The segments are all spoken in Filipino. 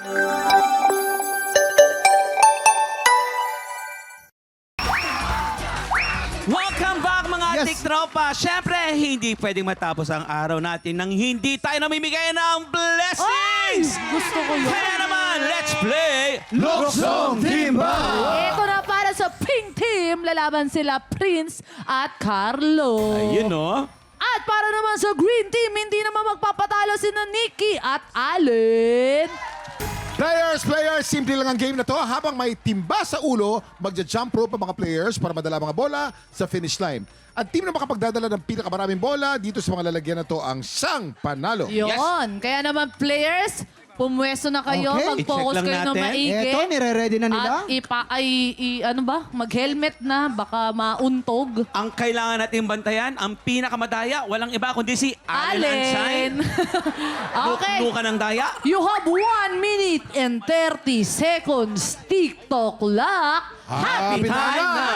Welcome back mga Yes. tiktropa. Siyempre, hindi pwedeng matapos ang araw natin nang hindi tayo namimigay ng blessings! Gusto ko yun. Kaya naman, let's play! Luksong Timba! Ito na para sa Pink Team, lalaban sila Prince at Carlo. Ayun no? At para naman sa Green Team, hindi naman magpapatalo sina Nikki at Allen. Players, simple lang ang game na to. Habang may timba sa ulo, magja-jump rope ang mga players para madala mga bola sa finish line. Ang team na makapagdadala ng pinakamaraming bola dito sa mga lalagyan na to ang siyang panalo. Yun. Kaya naman players, pumwesto na kayo, Okay. mag-focus I-check lang kayo ng natin. maigi. Eto, nire-ready na nila. At mag-helmet na, baka mauntog. Ang kailangan natin bantayan, ang pinakamadaya, walang iba kundi si Allen Ansay. Okay. Nuka ng daya. You have 1 minute and 30 seconds. TikTok clock. Happy time na!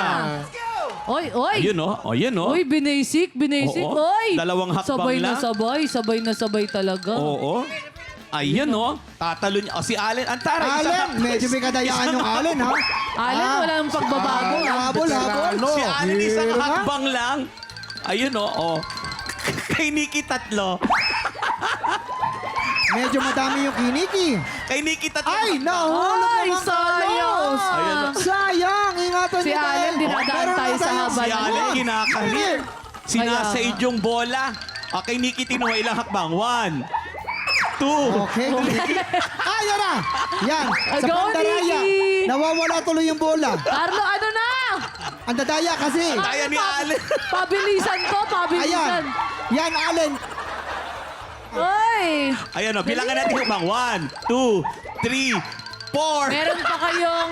Oy, oy. Ayun no? Ayun no? Uy, binasic. Oo. Oy. Dalawang hakbang sabay lang. Sabay na sabay talaga. Oo. Ayun no? Tatalo niya. O si Allen. Ang taray. Allen, medyo may kadayaan yung Allen, ha? Allen, walang pagbabago. Habol. Si Allen isang Hero na. hakbang lang. Ayun no? Oh. Kay Nikki tatlo. Medyo madami yung kiniki. Kay Nikki tatlo. Ay, nahulog Ay, naman sayang. Carlos. Ayun. Sayang, ingatan Si niyo tayo. Allen, dinadaan Meron tayo na sa tayong habal. Si Allen kinakahit. Sinasaid yung bola. Kay Nikki tinuha ilang hakbang. 1, 2. Okay, kiniki. Ah, yan na. Yan, sa Go, pandaraya. Nikki. Nawawala tuloy yung bola. Carlo, ano na? Ang dadaya kasi. Kaya ni Allen. Pabilisan to, pabilisan. Ayan. Yan, Allen. Oy. Ayan o, bilangan natin hakbang. 1, 2, 3, 4. Meron pa kayong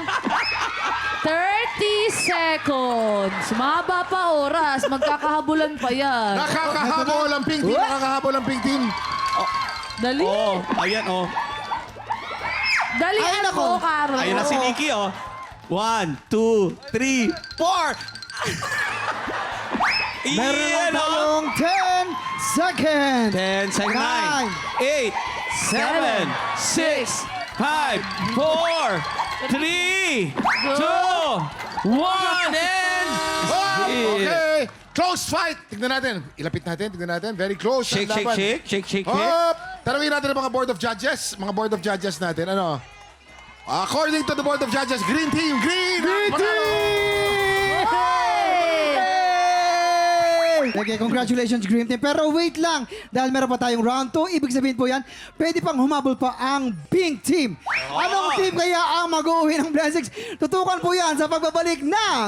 30 seconds. Mahaba pa oras. Magkakahabulan pa yan. Nakakahabol ang pink team, nakakahabol ang pink team. Dali. Oh, ayan oh. Dalian Ay, nako. mo, Carlo. Ayun na si Nikki oh. 1, 2, 3, 4. Meron na Iyan, oh. tayong 10 seconds. 10 seconds. 9, 8, 7, 6, 5, 4, 3, 2, 1, and... Okay, close fight. Tignan natin. Ilapit natin, tignan natin. Very close. Shake, ang laban. shake. Hop! Tanungin natin ang mga board of judges. Mga board of judges natin. Ano? According to the board of judges, green team, green! Okay, congratulations Green Team. Pero wait lang, dahil meron pa tayong round 2, ibig sabihin po yan, pwede pang humabol pa ang Pink Team. Anong team kaya ang mag-uwi ng blessings? Tutukan po yan sa pagbabalik ng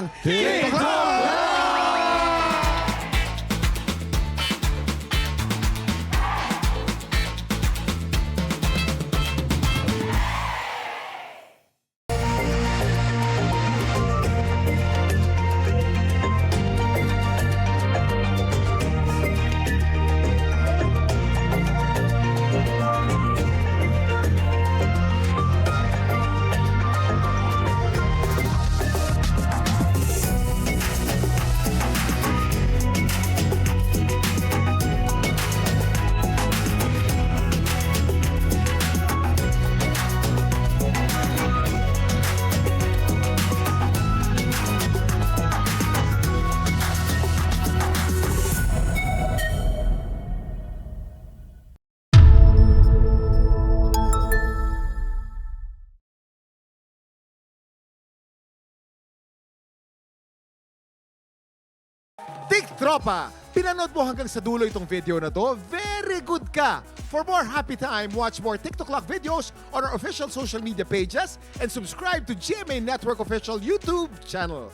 Tiktropa! Pinanood mo hanggang sa dulo itong video na to? Very good ka! For more happy time, watch more TikTok Clock videos on our official social media pages and subscribe to GMA Network official YouTube channel.